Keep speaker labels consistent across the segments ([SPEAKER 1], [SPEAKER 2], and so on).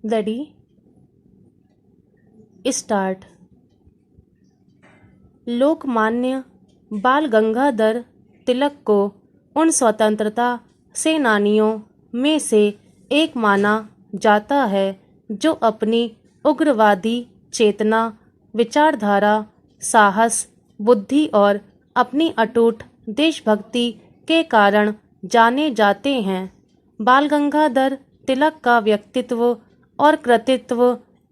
[SPEAKER 1] Ready start. Lokmanya बाल गंगाधर तिलक को उन स्वतंत्रता सेनानियों में से एक माना जाता है जो अपनी उग्रवादी चेतना, विचारधारा, साहस, बुद्धि और अपनी अटूट देशभक्ति के कारण जाने जाते हैं। बाल गंगाधर तिलक का व्यक्तित्व और कृतित्व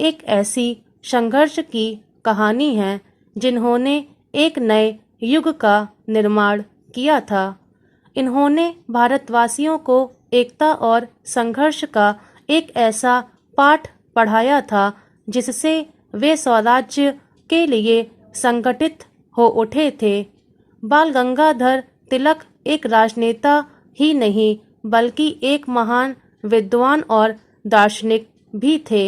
[SPEAKER 1] एक ऐसी संघर्ष की कहानी है जिन्होंने एक नए युग का निर्माण किया था। इन्होंने भारतवासियों को एकता और संघर्ष का एक ऐसा पाठ पढ़ाया था जिससे वे स्वराज्य के लिए संगठित हो उठे थे। बाल गंगाधर तिलक एक राजनेता ही नहीं बल्कि एक महान विद्वान और दार्शनिक भी थे।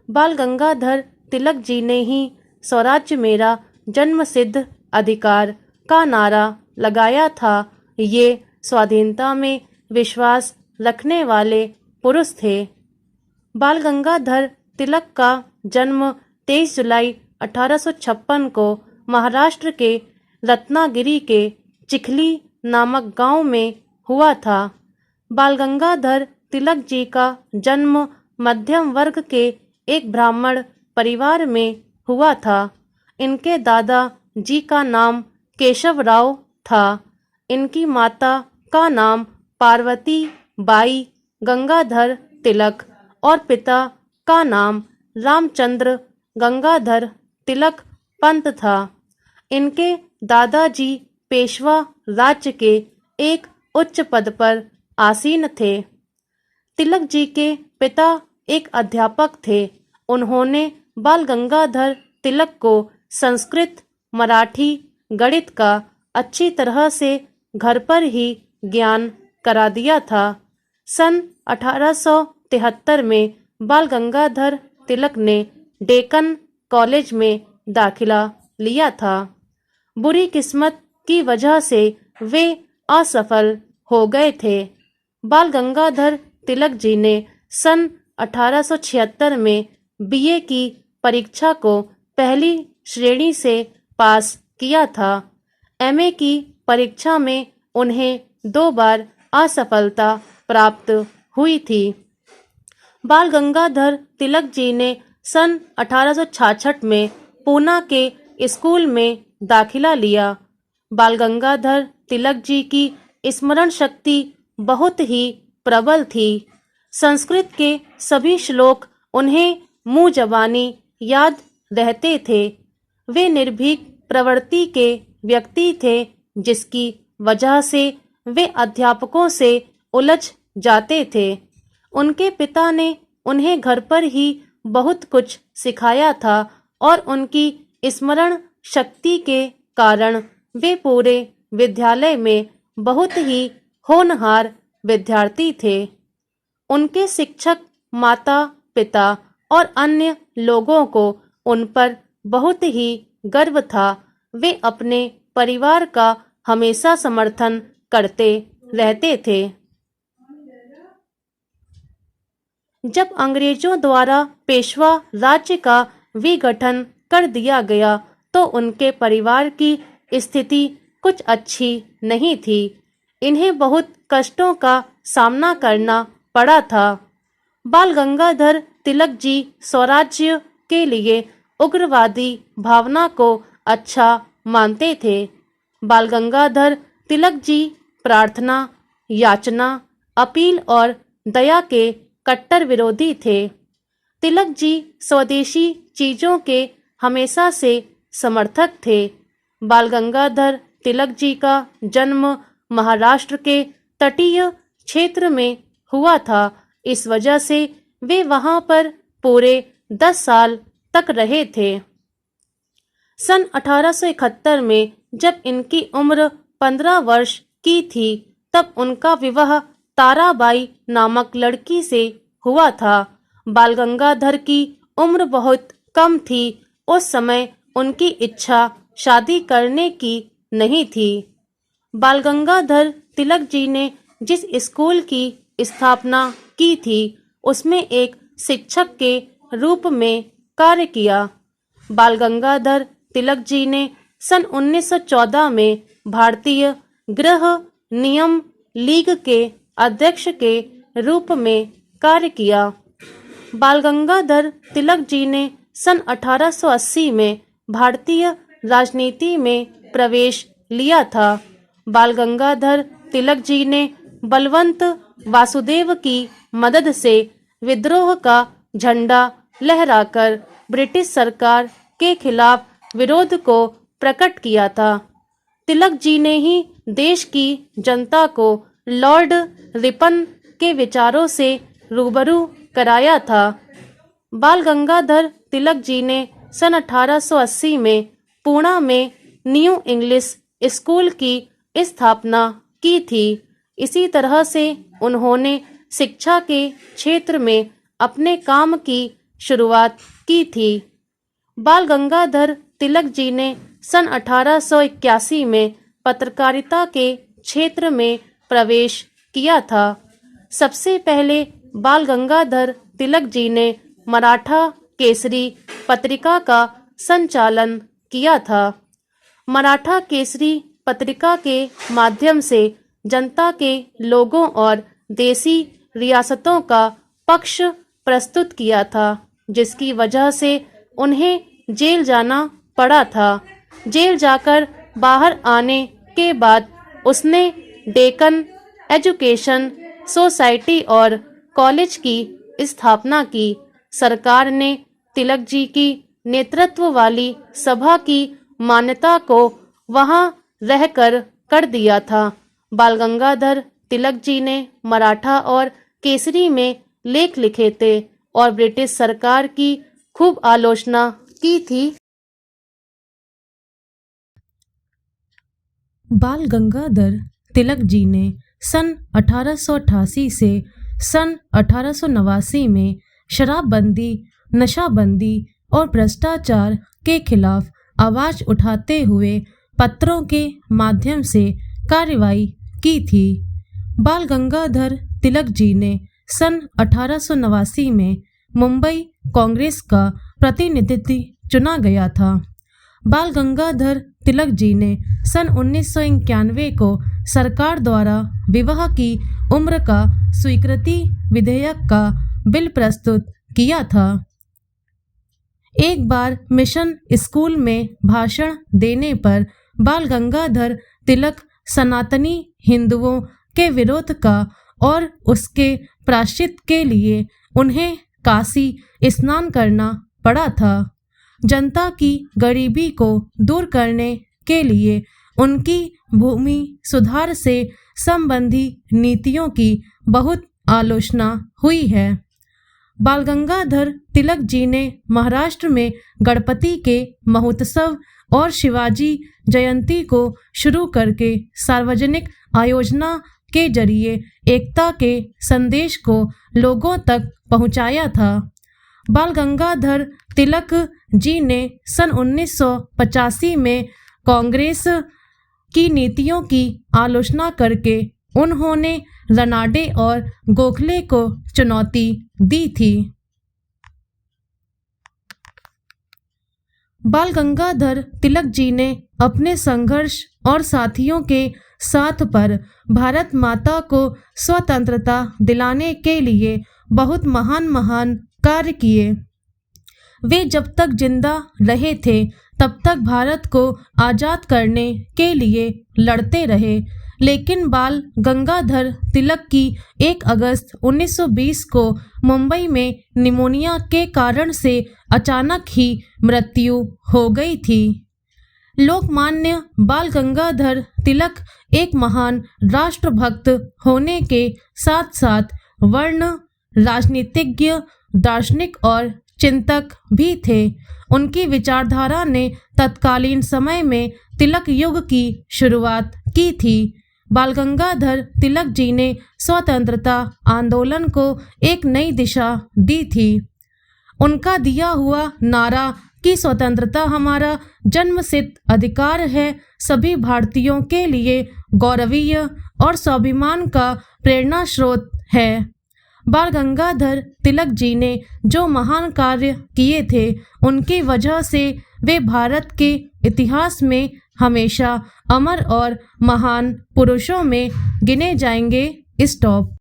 [SPEAKER 1] बाल गंगाधर तिलक जी ने ही स्वराज्य मेरा जन्मसिद्ध अधिकार का नारा लगाया था। ये स्वाधीनता में विश्वास रखने वाले पुरुष थे। बाल गंगाधर तिलक का जन्म 23 जुलाई 1856 को महाराष्ट्र के रत्नागिरी के चिखली नामक गांव में हुआ था। बाल गंगाधर तिलक जी का जन्म मध्यम वर्ग के एक ब्राह्मण परिवार में हुआ था। इनके दादा जी का नाम केशवराव था। इनकी माता का नाम पार्वती बाई गंगाधर तिलक और पिता का नाम रामचंद्र गंगाधर तिलक पंत था। इनके दादाजी पेशवा राज्य के एक उच्च पद पर आसीन थे। तिलक जी के पिता एक अध्यापक थे। उन्होंने बाल गंगाधर तिलक को संस्कृत, मराठी, गणित का अच्छी तरह से घर पर ही ज्ञान करा दिया था। सन 1873 में बाल गंगाधर तिलक ने डेक्कन कॉलेज में दाखिला लिया था। बुरी किस्मत की वजह से वे असफल हो गए थे। बाल गंगाधर तिलक जी ने सन 1876 में बीए की परीक्षा को पहली श्रेणी से पास किया था। एमए की परीक्षा में उन्हें 2 बार असफलता प्राप्त हुई थी। बाल गंगाधर तिलक जी ने सन 1866 में पूना के स्कूल में दाखिला लिया। बाल गंगाधर तिलक जी की स्मरण शक्ति बहुत ही प्रबल थी। संस्कृत के सभी श्लोक उन्हें मुंह जबानी याद रहते थे। वे निर्भीक प्रवृत्ति के व्यक्ति थे जिसकी वजह से वे अध्यापकों से उलझ जाते थे। उनके पिता ने उन्हें घर पर ही बहुत कुछ सिखाया था और उनकी स्मरण शक्ति के कारण वे पूरे विद्यालय में बहुत ही होनहार विद्यार्थी थे। उनके शिक्षक, माता पिता और अन्य लोगों को उन पर बहुत ही गर्व था। वे अपने परिवार का हमेशा समर्थन करते रहते थे। जब अंग्रेजों द्वारा पेशवा राज्य का विघटन कर दिया गया तो उनके परिवार की स्थिति कुछ अच्छी नहीं थी। इन्हें बहुत कष्टों का सामना करना पड़ा था। बाल गंगाधर तिलक जी स्वराज्य के लिए उग्रवादी भावना को अच्छा मानते थे। बाल गंगाधर तिलक जी प्रार्थना, याचना, अपील और दया के कट्टर विरोधी थे। तिलक जी स्वदेशी चीजों के हमेशा से समर्थक थे। बाल गंगाधर तिलक जी का जन्म महाराष्ट्र के तटीय क्षेत्र में हुआ था। इस वजह से वे वहां पर पूरे 10 साल तक रहे थे। सन 1871 में जब इनकी उम्र 15 वर्ष की थी तब उनका विवाह ताराबाई नामक लड़की से हुआ था। बाल गंगाधर की उम्र बहुत कम थी। उस समय उनकी इच्छा शादी करने की नहीं थी। बाल गंगाधर तिलक जी ने जिस स्कूल की स्थापना की थी उसमें एक शिक्षक के रूप में कार्य किया। बाल गंगाधर तिलक जी ने सन 1914 में भारतीय गृह नियम लीग के अध्यक्ष के रूप में कार्य किया। बाल गंगाधर तिलक जी ने सन 1880 में भारतीय राजनीति में प्रवेश लिया था। बाल गंगाधर तिलक जी ने बलवंत वासुदेव की मदद से विद्रोह का झंडा लहराकर ब्रिटिश सरकार के खिलाफ विरोध को प्रकट किया था। तिलक जी ने ही देश की जनता को लॉर्ड रिपन के विचारों से रूबरू कराया था। बाल गंगाधर तिलक जी ने सन 1880 में पुणे में न्यू इंग्लिश स्कूल की स्थापना की थी। इसी तरह से उन्होंने शिक्षा के क्षेत्र में अपने काम की शुरुआत की थी। बाल गंगाधर तिलक जी ने सन 1881 में पत्रकारिता के क्षेत्र में प्रवेश किया था। सबसे पहले बाल गंगाधर तिलक जी ने मराठा केसरी पत्रिका का संचालन किया था। मराठा केसरी पत्रिका के माध्यम से जनता के लोगों और देसी रियासतों का पक्ष प्रस्तुत किया था, जिसकी वजह से उन्हें जेल जाना पड़ा था। जेल जाकर बाहर आने के बाद उसने डेक्कन एजुकेशन सोसाइटी और कॉलेज की स्थापना की। सरकार ने तिलक जी की नेतृत्व वाली सभा की मान्यता को वहां रहकर कर दिया था। बाल गंगाधर तिलक जी ने मराठा और केसरी में लेख लिखे थे और ब्रिटिश सरकार की खूब आलोचना की थी। बाल गंगाधर तिलक जी ने सन 1888 से सन 1889 में शराबबंदी, नशाबंदी और भ्रष्टाचार के खिलाफ आवाज उठाते हुए पत्रों के माध्यम से कार्रवाई की थी। बाल गंगाधर तिलक जी ने सन 1889 में मुंबई कांग्रेस का प्रतिनिधित्व चुना गया था। बाल गंगाधर तिलक जी ने सन 1991 को सरकार द्वारा विवाह की उम्र का स्वीकृति विधेयक का बिल प्रस्तुत किया था। एक बार मिशन स्कूल में भाषण देने पर बाल गंगाधर तिलक सनातनी हिंदुओं के विरोध का और उसके प्रायश्चित के लिए उन्हें काशी स्नान करना पड़ा था। जनता की गरीबी को दूर करने के लिए उनकी भूमि सुधार से संबंधी नीतियों की बहुत आलोचना हुई है। बाल गंगाधर तिलक जी ने महाराष्ट्र में गणपति के महोत्सव और शिवाजी जयंती को शुरू करके सार्वजनिक आयोजना के जरिए एकता के संदेश को लोगों तक पहुंचाया था। बाल गंगाधर तिलक जी ने सन 1985 में कांग्रेस की नीतियों की आलोचना करके उन्होंने रनाडे और गोखले को चुनौती दी थी। बाल गंगाधर तिलक जी ने अपने संघर्ष और साथियों के साथ पर भारत माता को स्वतंत्रता दिलाने के लिए बहुत महान कार्य किए। वे जब तक जिंदा रहे थे तब तक भारत को आज़ाद करने के लिए लड़ते रहे, लेकिन बाल गंगाधर तिलक की 1 अगस्त 1920 को मुंबई में निमोनिया के कारण से अचानक ही मृत्यु हो गई थी। लोकमान्य बाल गंगाधर तिलक एक महान राष्ट्रभक्त होने के साथ साथ वर्ण राजनीतिज्ञ, दार्शनिक और चिंतक भी थे। उनकी विचारधारा ने तत्कालीन समय में तिलक युग की शुरुआत की थी। बाल गंगाधर तिलक जी ने स्वतंत्रता आंदोलन को एक नई दिशा दी थी। उनका दिया हुआ नारा कि स्वतंत्रता हमारा जन्मसिद्ध अधिकार है, सभी भारतीयों के लिए गौरवीय और स्वाभिमान का प्रेरणा स्रोत है। बाल गंगाधर तिलक जी ने जो महान कार्य किए थे उनकी वजह से वे भारत के इतिहास में हमेशा अमर और महान पुरुषों में गिने जाएंगे। स्टॉप।